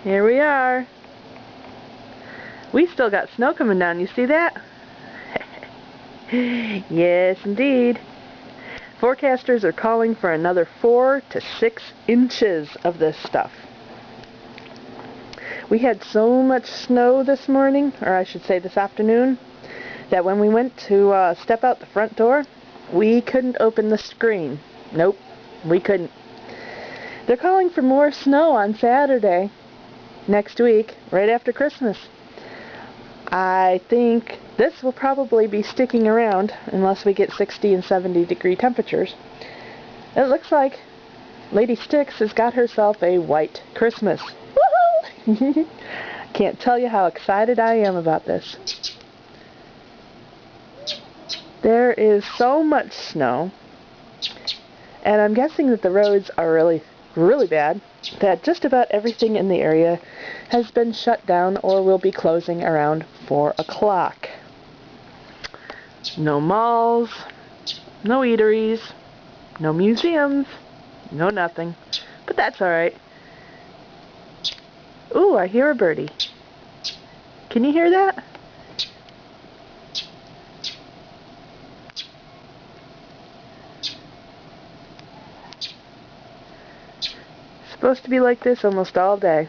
Here we are. We still got snow coming down, you see that? Yes, indeed. Forecasters are calling for another 4 to 6 inches of this stuff. We had so much snow this morning, or I should say this afternoon, that when we went to step out the front door, we couldn't open the screen. Nope, we couldn't. They're calling for more snow on Saturday, next week, right after Christmas. I think this will probably be sticking around unless we get 60 and 70 degree temperatures. It looks like Lady Styx has got herself a white Christmas. Woohoo! Can't tell you how excited I am about this. There is so much snow, and I'm guessing that the roads are really bad, that just about everything in the area has been shut down or will be closing around 4 o'clock. No malls, no eateries, no museums, no nothing. But that's alright. Ooh, I hear a birdie. Can you hear that? Supposed to be like this almost all day.